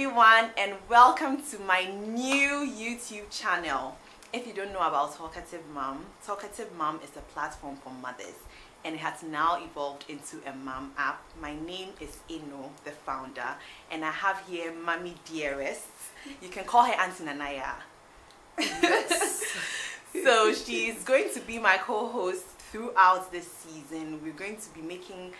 everyone, and welcome to my new YouTube channel. If you don't know about Talkative Mom is a platform for mothers, and it has now evolved into a mom app. My name is Ino, the founder, and I have here Mommy Dearest. You can call her Auntie Nanaya. Yes. So she's going to be my co-host throughout this season. We're going to be making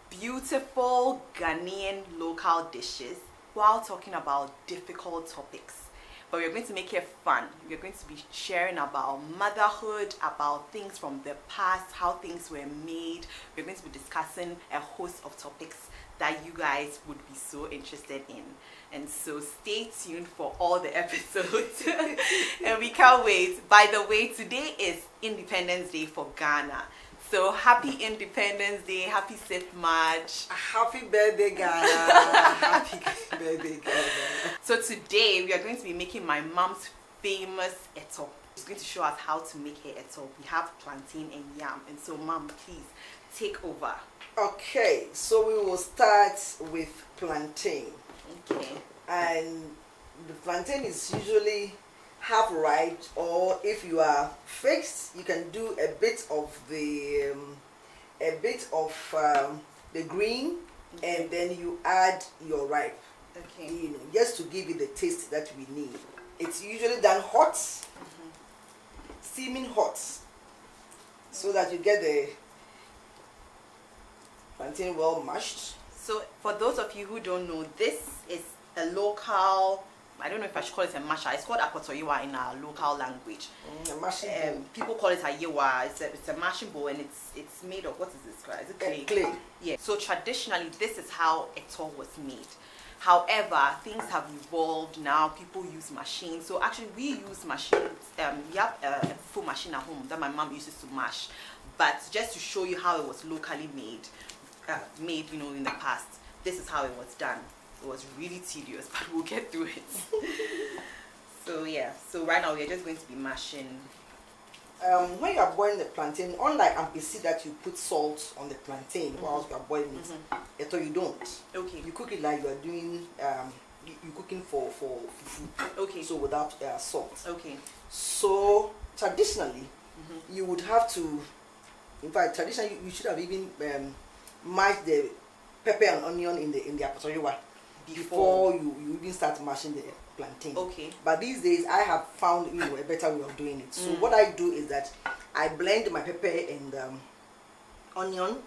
beautiful Ghanaian local dishes while talking about difficult topics. But we're going to make it fun. We're going to be sharing about motherhood, about things from the past, how things were made. We're going to be discussing a host of topics that you guys would be so interested in. And so stay tuned for all the episodes. And we can't wait. By the way, today is Independence Day for Ghana. So happy Independence Day, happy 6th March. Happy birthday, Ghana. Happy birthday, Ghana. So today we are going to be making my mom's famous eto. She's going to show us how to make her eto. We have plantain and yam. And so Mom, please take over. Okay, so we will start with plantain. Okay. And the plantain is usually half ripe, or if you are fixed, you can do a bit of the green, okay, and then you add your ripe. Okay. You know, just to give you the taste that we need. It's usually done hot, steaming hot, so that you get the plantain well mashed. So for those of you who don't know, this is a local, I don't know if I should call it a masher. It's called apotoyiwa in our local language. A mashing bowl. People call it a yewa. It's a mashing bowl, and it's made of, what is this, guys? Is it clay? Clay. Yeah. So traditionally, this is how eto was made. However, things have evolved now. People use machines. So actually, we use machines. We have a full machine at home that my mom uses to mash. But just to show you how it was locally made, in the past, this is how it was done. It was really tedious, but we'll get through it. So yeah, so right now we're just going to be mashing. When you are boiling the plantain, unlike ampesi that you put salt on the plantain whilst you are boiling it, eto you don't. Okay. You cook it like you are doing, you cooking for food. Okay. So without salt. Okay. So traditionally, you would have to, in fact, traditionally you should have even mashed the pepper and onion in the apotoyiwa before you even start mashing the plantain. Okay. But these days I have found a better way of doing it. So what I do is that I blend my pepper and onion,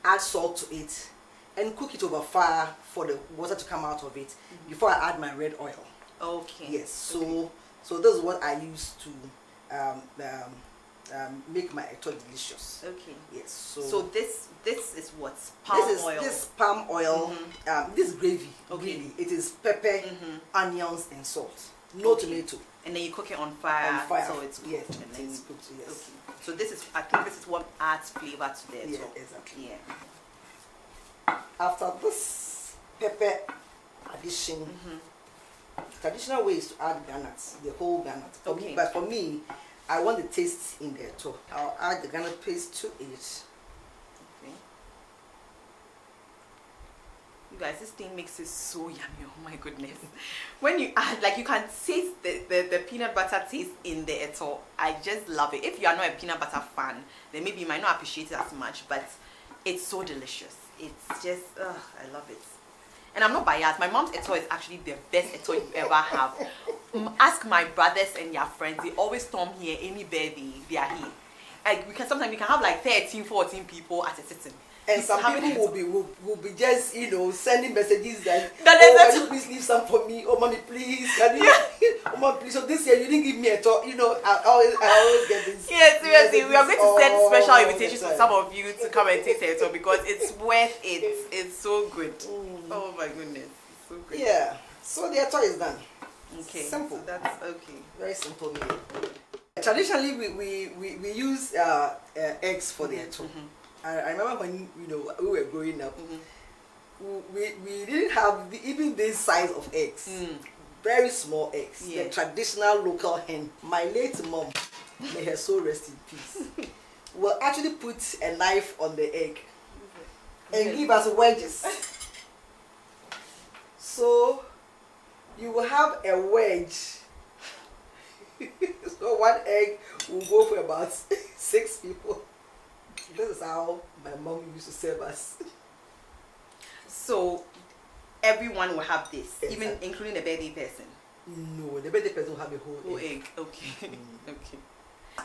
add salt to it, and cook it over fire for the water to come out of it before I add my red oil. Okay. Yes. So this is what I use to make my eto delicious. Okay. Yes. So this is what? Palm oil. This palm oil. This gravy. Okay. Really, it is pepper, onions, and salt. No tomato. And then you cook it on fire. So it's cooked. Yes. And then It's cooked. Yes. Okay. So I think this is what adds flavor to the eto. Yeah. Exactly. Yeah. After this pepper addition, traditional way is to add granite, the whole granite. Okay. But for me, I want the taste in there too. I'll add the granite paste to it. Okay. You guys, this thing makes it so yummy. Oh my goodness. When you add, like, you can taste the peanut butter taste in the eto. I just love it. If you are not a peanut butter fan, then maybe you might not appreciate it as much, but it's so delicious. It's just, I love it. And I'm not biased. My mom's eto is actually the best eto you ever have. Ask my brothers and their friends. They always storm here any birthday. They are here. Like, sometimes we can have like 13, 14 people at a sitting. And some people will be just, sending messages like, can you please leave some for me? Oh, mommy, please. Can you? Oh, mommy, please. So this year you didn't give me a talk. I always get this. Yes, seriously. We are going to send special all invitations to some of you to come and taste it because it's worth it. It's so good. Oh my goodness. It's so good. Yeah. So the eto is done. Okay. Simple. So that's okay. Very simple meal. Traditionally, we use eggs for the eto. I remember when we were growing up, we didn't have even this size of eggs. Very small eggs. Yeah. The traditional local hen. My late mom, may her soul rest in peace, will actually put a knife on the egg and give us wedges. So you will have a wedge. So one egg will go for about 6 people. This is how my mom used to serve us. So everyone will have this, Exactly. even including the birthday person. No, the birthday person will have a whole egg. Okay. Okay.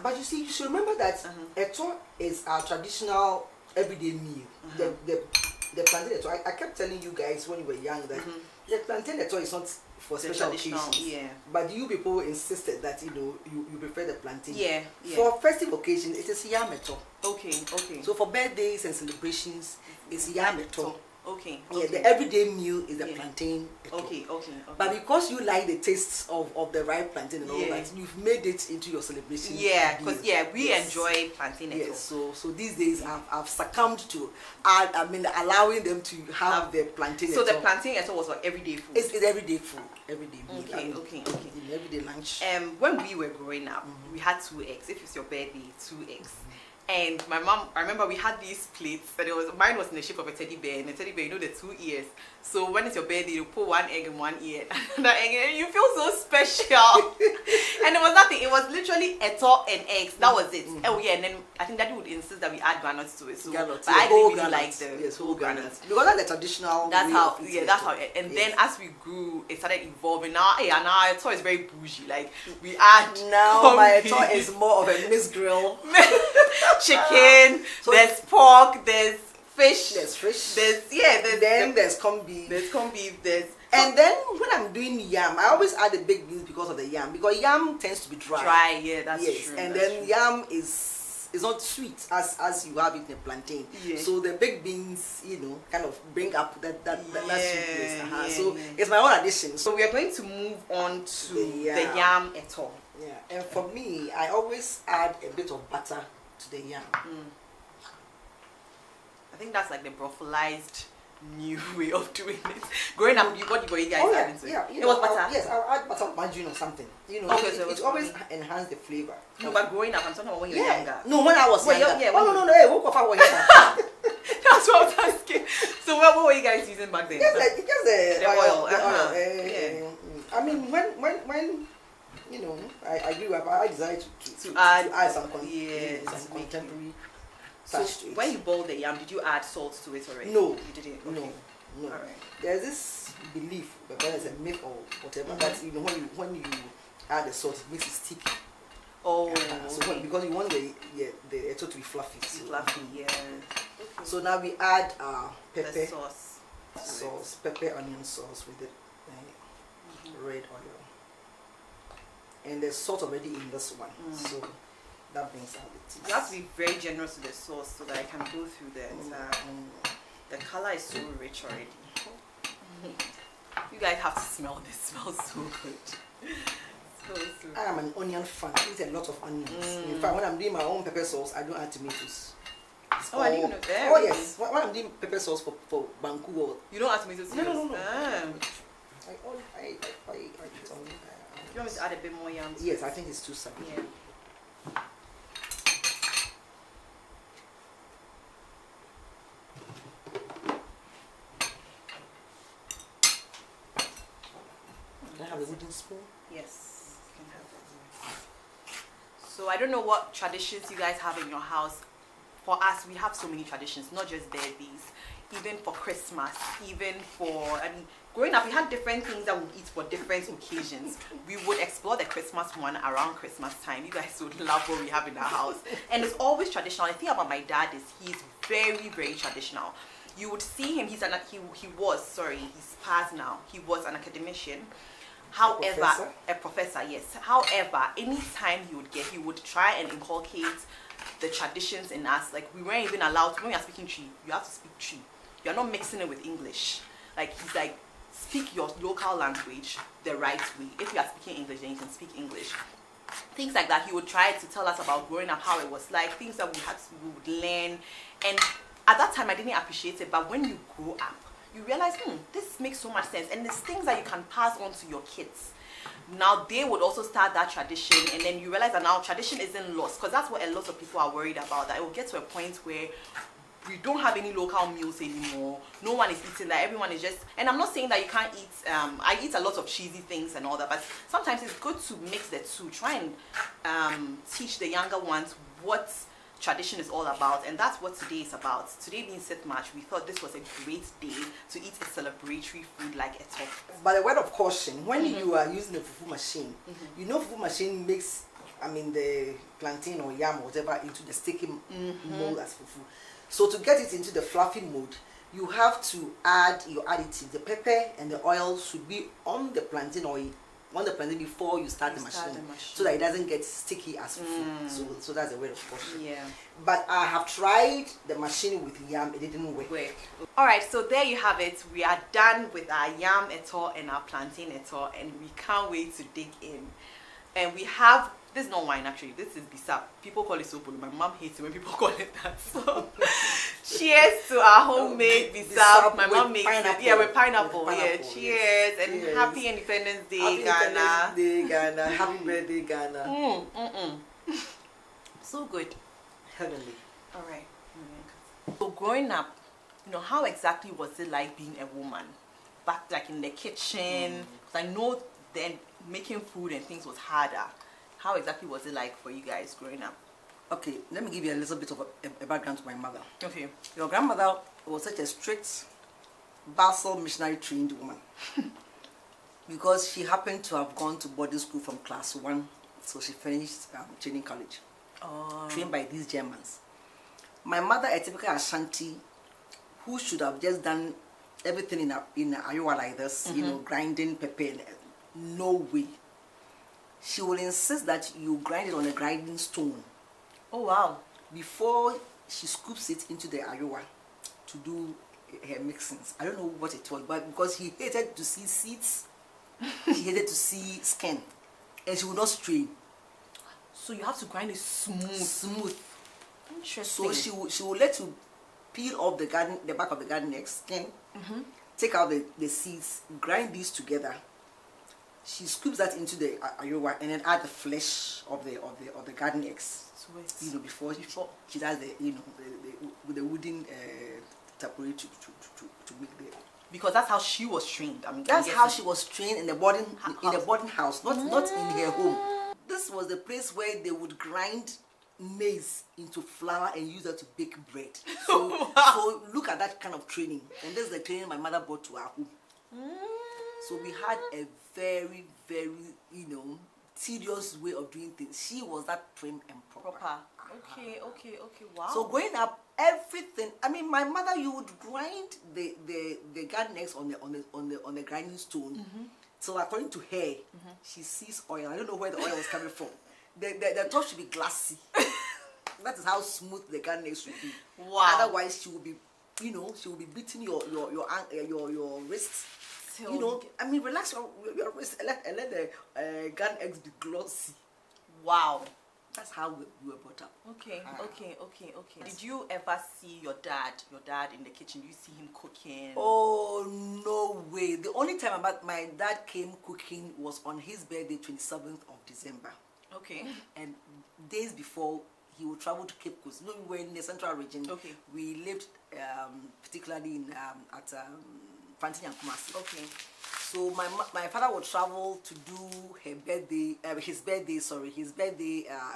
But you see, you should remember that eto is our traditional everyday meal. The plantain eto. I kept telling you guys when you were young that the plantain eto is not for The special traditional, occasions. yeah. But you people insisted that you prefer the plantain. Yeah. For festive occasions, it is yam eto. Okay. So for birthdays and celebrations, it's yam eto. Okay. Yeah, the everyday meal is the plantain eto. Okay. But because you like the tastes of the ripe plantain and all Yeah. that, you've made it into your celebration. Yeah, because meal. we Yes. enjoy plantain eto. Yes, so these days I've succumbed to allowing them to have the plantain. So the eto. plantain eto was like everyday food. It's everyday food, everyday meal. Okay. In everyday lunch. When we were growing up, we had 2 eggs. If it's your birthday, 2 eggs. And my mom, I remember we had these plates, and mine was in the shape of a teddy bear, and the teddy bear, the 2 ears. So when it's your birthday, you put 1 egg in 1 ear, another egg, and you feel so special. And it was nothing. It was literally eto and eggs. That was it. Oh yeah, and then I think Daddy would insist that we add granuts to it. So, Granuts, but yeah, I didn't really granuts. like the Yes, whole granuts. Because that's the traditional. That's way how, of eating yeah, that's eto. how. And Yes. then as we grew, it started evolving. Now eto is very bougie. Like we add Now my corned eto beef, is more of a Miss Grill. chicken, So there's pork, there's fish, There's fish. there's corned beef. there's corned beef, there's And then when I'm doing yam, I always add the baked beans because of the yam. Because yam tends to be dry. yeah, that's Yes, true. and that's then true. yam is not sweet as you have it in a plantain. Yeah. So the baked beans, kind of bring up that sweetness. Yeah, So yeah. it's my own addition. So So we are going to move on to The the yam. yam eto. yeah, and for me, I always add a bit of butter to the yam. I think that's like the brofilized new way of doing it. Growing up, what you guys add into it? It was butter. Yes, I'll add butter, margarine or something. Okay, so it was it always enhance the flavor. No, but growing up, I'm talking about when you were younger. No, when I was Well, younger. yeah, oh when no, hey, what if I was younger? That's what I was asking. So what were you guys using back then? Just the oil, The uh-huh. oil. Yeah. I mean, when I grew up, I decided to add some yes, some contemporary So touch to it. when you boiled the yam, did you add salt to it already? No. You didn't? Okay. No. All right. There's this belief, whether it's a myth or whatever, that when you add the salt, it makes it sticky. Oh, So because you want the eto to be fluffy. So, fluffy, yeah. So now we add The pepper sauce. pepper onion sauce with the red oil, and there's salt already in this one, so that brings out the taste. You have to be very generous with the sauce so that I can go through the entire. The color is so rich already. You guys have to smell this. It smells so good. So I am an onion fan. I eat a lot of onions. In fact, when I'm doing my own pepper sauce, I don't add tomatoes. Oh, I didn't know that. Oh yes, when I'm doing pepper sauce for Banku or You don't add tomatoes? No. Ah. I eat onion. You want me to add a bit more yam? Yes, I think it's too sour. Yeah. Can I have a wooden spoon? Yes, you can have it. So I don't know what traditions you guys have in your house. For us, we have so many traditions, not just birthdays, even for Christmas, even for, growing up, we had different things that we would eat for different occasions. We would explore the Christmas one around Christmas time. You guys would love what we have in our house. And it's always traditional. The thing about my dad is he's very, very traditional. You would see him, he's passed now. He was an academician. However, a professor, yes. However, anytime he would try and inculcate the traditions in us. Like, we weren't even allowed, when we are speaking Tree, you have to speak Tree. You're not mixing it with English. Like, he's like, speak your local language the right way. If you are speaking English, then you can speak English. Things like that. He would try to tell us about growing up, how it was like, things that we would learn. And at that time, I didn't appreciate it. But when you grow up, you realize, this makes so much sense. And there's things that you can pass on to your kids. Now they would also start that tradition, and then you realize that now tradition isn't lost, because that's what a lot of people are worried about, that it will get to a point where we don't have any local meals anymore. No one is eating that. Everyone is just, and I'm not saying that you can't eat, I eat a lot of cheesy things and all that, but sometimes it's good to mix the two. Try and teach the younger ones what tradition is all about, and that's what today is about. Today being Sixth March, we thought this was a great day to eat a celebratory food like a top. But a word of caution, when you are using the fufu machine, you know fufu machine makes, the plantain or yam or whatever into the sticky mold as fufu. So to get it into the fluffy mode, you have to add your additive. The pepper and the oil should be on the plantain or on the plantain before you start the machine, so that it doesn't get sticky as fufu. So that's a word of caution. Yeah. But I have tried the machine with yam, it didn't work. Alright, so there you have it. We are done with our yam etor and our plantain etor, and we can't wait to dig in. And we have, this is not wine actually, this is bisap. People call it sopolo. My mom hates it when people call it that. So cheers to our homemade bisap. My mom makes it. Yeah, with pineapple. Yeah, cheers. And happy Independence Day, Ghana. Happy Independence Day, Ghana. Happy birthday, Ghana. So good. Heavenly. Alright. So growing up, how exactly was it like being a woman? Back like in the kitchen? Because I know then making food and things was harder. How exactly was it like for you guys growing up? Okay, let me give you a little bit of a background to my mother. Okay. Your grandmother was such a strict Basel missionary trained woman because she happened to have gone to boarding school from class 1, so she finished training college. Trained by these Germans. My mother, a typical Ashanti, who should have just done everything in Iowa like this, grinding pepper. No way. She will insist that you grind it on a grinding stone. Oh wow. Before she scoops it into the Iowa to do her mixings. I don't know what it was, but because he hated to see seeds, she hated to see skin, and she would not strain. So you have to grind it smooth. Interesting. So she will let you peel off the back of the garden egg skin, take out the seeds, grind these together. She scoops that into the Iowa and then add the flesh of the garden eggs. Sweet. Before she does with the wooden tapuri to make the. Because that's how she was trained. That's how she was trained in the boarding house, not in her home. This was the place where they would grind maize into flour and use that to bake bread. So, so look at that kind of training, and this is the training my mother brought to our home. So we had a very, very, tedious way of doing things. She was that prim and proper. Okay, wow. So growing up, everything. My mother, you would grind the garden eggs on the grinding stone. So according to her, she sees oil. I don't know where the oil was coming from. The top should be glassy. That is how smooth the garden eggs should be. Wow. Otherwise, she will be, she will be beating your wrists. Relax your wrist and let the garden eggs be glossy. Wow. That's how we were brought up. Okay. Did you ever see your dad in the kitchen? Did you see him cooking? Oh, no way. The only time my dad came cooking was on his birthday, 27th of December. Okay. And days before, he would travel to Cape Coast. We were in the central region. Okay. We lived particularly at Plantain and Kumasi. Okay. So my father would travel to do his birthday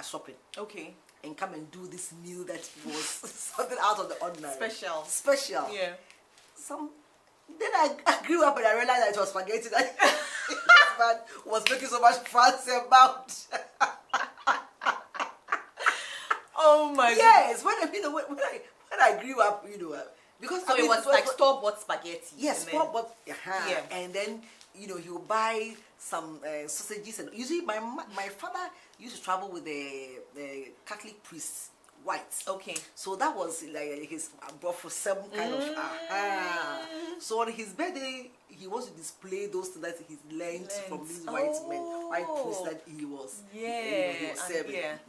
shopping. Okay. And come and do this meal that was something out of the ordinary. Special. Yeah. Then I grew up and I realized that it was spaghetti that this man was making so much fuss about. Oh my god. Yes, when I grew up, because so it was like store-bought spaghetti. Yes, store-bought. Yeah. And then he would buy some sausages, and usually my father used to travel with the Catholic priests, whites. Okay. So that was like his for some kind of. So on his birthday, he wants to display those things that he's learned from these white priests that he was serving.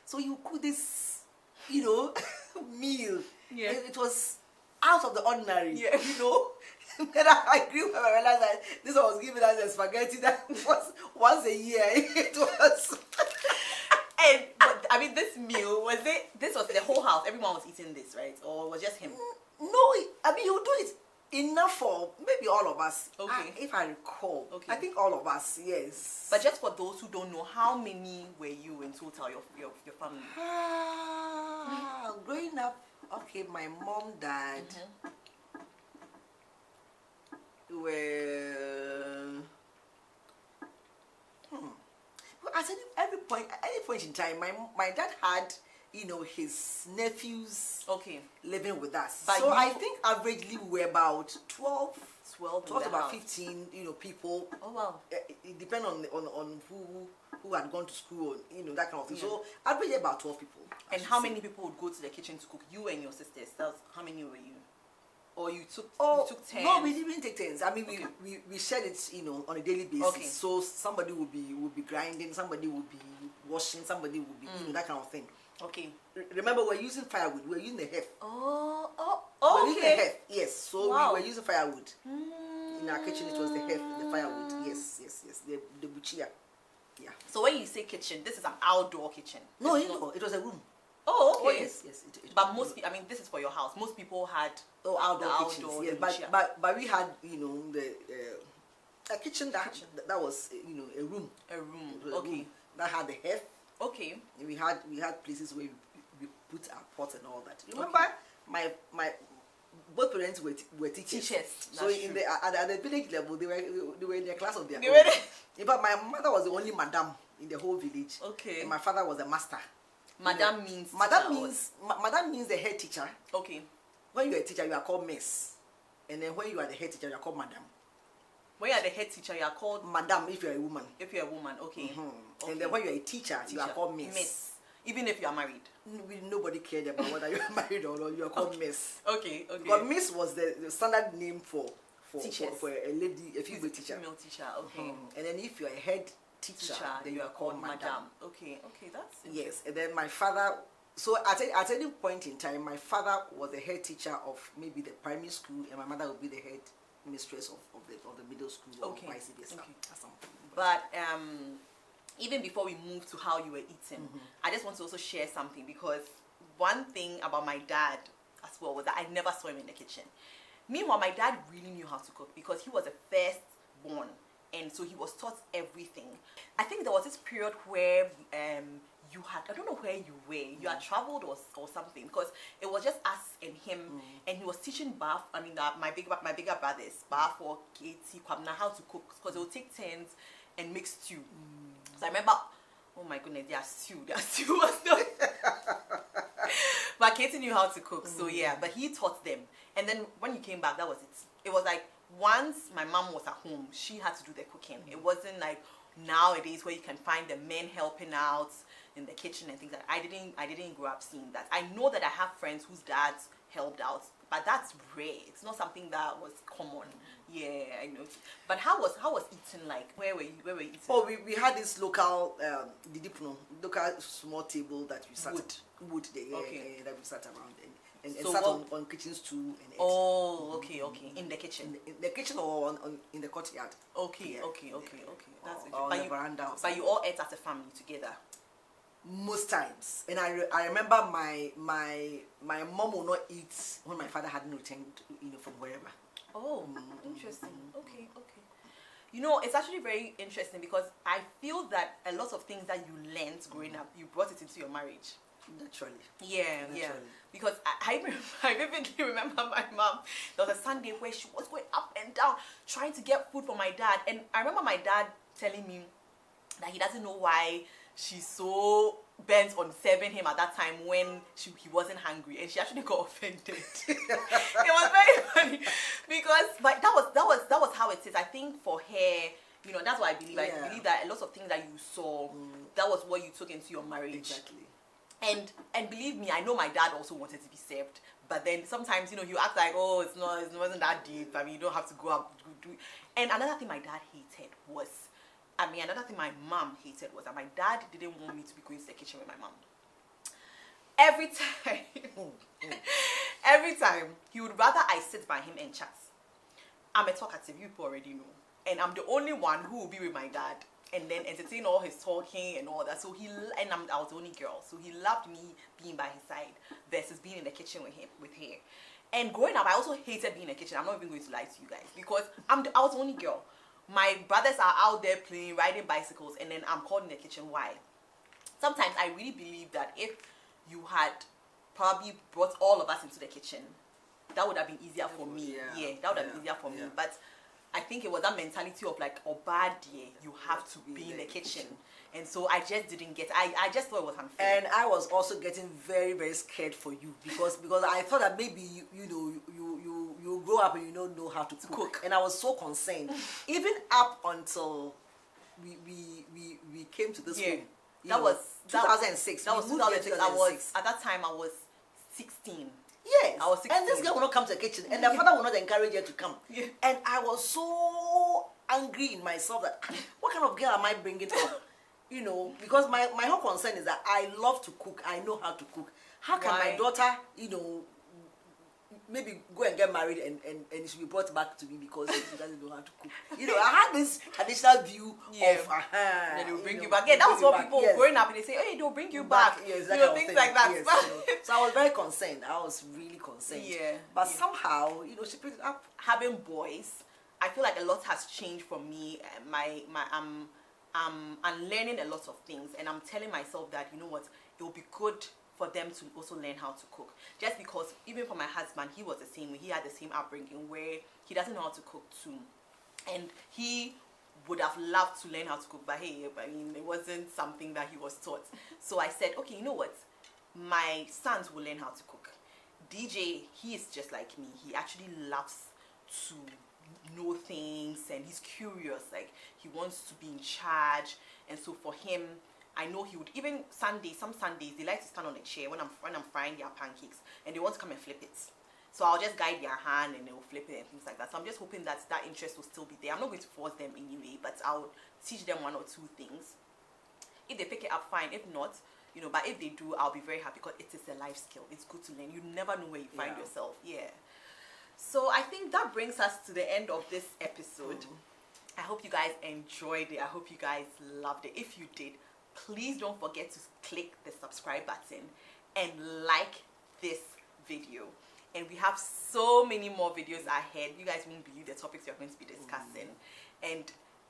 So you cook this, meal. Yeah. It was out of the ordinary. Yeah. Then I grew up and I realized that this was given us a spaghetti that was once a year. It was. But this meal, this was the whole house. Everyone was eating this, right? Or just him? No, I mean, you do it enough for maybe all of us. Okay. If I recall. Okay. I think all of us, yes. But just for those who don't know, how many were you in total, your family? Growing up, okay, my mom, dad were. Well, at any point in time, my dad had, his nephews Okay. living with us. But So I think averagely we were about 12 12 to about 15, people. Oh wow. It depends on who had gone to school, that kind of thing. So averagely about 12 people. And how many people would go to the kitchen to cook? You and your sisters. How many were you? Or you took turns? No, we didn't take turns. I mean, we shared it, on a daily basis. Okay. So somebody would be grinding, somebody would be washing, somebody would be, that kind of thing. Okay. Remember, we're using firewood. We're using the heft. Oh, Using the okay. heft. Yes. So Wow. we were using firewood. In our kitchen, it was the heft, the firewood. Yes. The buchia. Yeah. So when you say kitchen, this is an outdoor kitchen. No, It's not- it was a room. Oh, okay. Oh, yes. But most people, I mean, this is for your house. Most people had Outdoor kitchens. the Yes, buchia. but we had, the a kitchen that was, a room. A room. It was a Okay. room that had the heft. Okay. We had places where we put our pots and all that. Remember, my both parents were teachers. So That's in true. at the village level, they were in their class of their They own. were there. In fact, my mother was the only madam in the whole village. Okay. And my father was a master. Madam means Madam teacher madam means the head teacher. Okay. When you're a teacher, you are called miss, and then when you are the head teacher, you are called madam. When you are the head teacher, you are called Madam if you are a woman. if you're a woman. Okay. Okay. And then when you are a teacher, you are called miss. Miss. Even if you are married. Nobody cared about whether you are married or not. You are called miss. Okay. Okay. But miss was the standard name for Teachers. for a lady, a female teacher. Female teacher. Okay. And then if you are a head teacher, then you are called madam. Okay. Okay. That's Yes. And then my father. So at any point in time, my father was the head teacher of maybe the primary school, and my mother would be the head mistress of the middle school or Okay. vice versa. Okay. Or something. But even before we move to how you were eating, I just want to also share something, because one thing about my dad as well was that I never saw him in the kitchen. Meanwhile, my dad really knew how to cook because he was a firstborn, and so he was taught everything. I think there was this period where you had, I don't know where you were, you had traveled or something, because it was just us and him, and he was teaching Baf, my bigger brothers, Baf or Katie, Kwabna, how to cook, because they would take turns and make stew. So I remember, oh my goodness, their stew was not. But Katie knew how to cook, so yeah, but he taught them. And then when you came back, that was it. It was like, once my mom was at home, she had to do the cooking. It wasn't like nowadays where you can find the men helping out in the kitchen and things like that. I didn't grow up seeing that. I know that I have friends whose dads helped out, but that's rare. It's not something that was common. Yeah, I know. But how was eating like? Where were you eating? Oh, we had this local local small table that we sat wood there, Okay. that we sat around and So sat what- on kitchen stool and ate. Oh, okay. In the kitchen. In the kitchen or in the courtyard. Okay. Yeah. Okay. That's Or on but the you, veranda or but something. you all ate as a family together. Most times, and I remember my mom will not eat when my father hadn't returned, from wherever. Oh, interesting. Okay. You know, it's actually very interesting, because I feel that a lot of things that you learned growing up, you brought it into your marriage. Naturally. Yeah. Naturally. Because I vividly remember my mom. There was a Sunday where she was going up and down trying to get food for my dad, and I remember my dad telling me that he doesn't know why she's so bent on serving him at that time when he wasn't hungry, and she actually got offended. It was very funny, because but that was how it is. I think for her, that's what I believe. I believe that a lot of things that you saw, that was what you took into your marriage. Exactly. And believe me, I know my dad also wanted to be served, but then sometimes you act like, oh, it wasn't that deep. I mean, you don't have to go up do. And another thing my dad hated was. Another thing my mom hated was that my dad didn't want me to be going to the kitchen with my mom. Every time, he would rather I sit by him and chat. I'm a talkative, you people already know. And I'm the only one who will be with my dad. and then entertain all his talking and all that. So I was the only girl, so he loved me being by his side versus being in the kitchen with her. And growing up, I also hated being in the kitchen. I'm not even going to lie to you guys, because I was the only girl. My brothers are out there playing, riding bicycles, and then I'm caught in the kitchen. Why? Sometimes I really believe that if you had probably brought all of us into the kitchen, that would have been easier for me. Yeah, that would have been easier for me. But I think it was that mentality of like, oh bad day, you have to be in the kitchen. And so I just didn't get, I just thought it was unfair. And I was also getting very, very scared for you because I thought that maybe you grow up and you don't know how to cook. And I was so concerned. Even up until we came to this home. That was 2006. That was 2006. At that time I was 16. Yes. I was 16. And this girl will not come to the kitchen, and the father will not encourage her to come. Yeah. And I was so angry in myself that what kind of girl am I bringing up? Because my whole concern is that I love to cook. I know how to cook. How can my daughter, maybe go and get married and she be brought back to me because she doesn't know how to cook? I had this traditional view of then they'll bring you back. Yeah, that was what people growing up, and they say, hey, they'll bring you back. Yes, things like that. Yes, so I was very concerned. I was really concerned. Yeah. But somehow, she picked it up. Having boys, I feel like a lot has changed for me. I'm learning a lot of things, and I'm telling myself that, you know what, it will be good for them to also learn how to cook. Just because even for my husband, he was the same way. He had the same upbringing where he doesn't know how to cook too. And he would have loved to learn how to cook, but hey, it wasn't something that he was taught. So I said, okay, you know what? My sons will learn how to cook. DJ, he is just like me. He actually loves to know things, and he's curious. Like, he wants to be in charge. And so for him, I know he would, even some Sundays, they like to stand on a chair when I'm frying their pancakes, and they want to come and flip it. So I'll just guide their hand and they'll flip it and things like that. So I'm just hoping that that interest will still be there. I'm not going to force them anyway, but I'll teach them one or two things. If they pick it up, fine. If not, but if they do, I'll be very happy, because it is a life skill. It's good to learn. You never know where you find yourself. Yeah. So I think that brings us to the end of this episode. I hope you guys enjoyed it. I hope you guys loved it. If you did, please don't forget to click the subscribe button and like this video. And we have so many more videos ahead. You guys won't believe the topics we're going to be discussing. And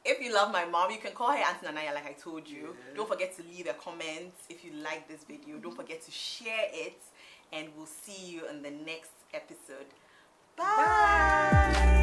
if you love my mom, you can call her Auntie Nanaya, like I told you. Don't forget to leave a comment if you like this video. Don't forget to share it. And we'll see you in the next episode. Bye.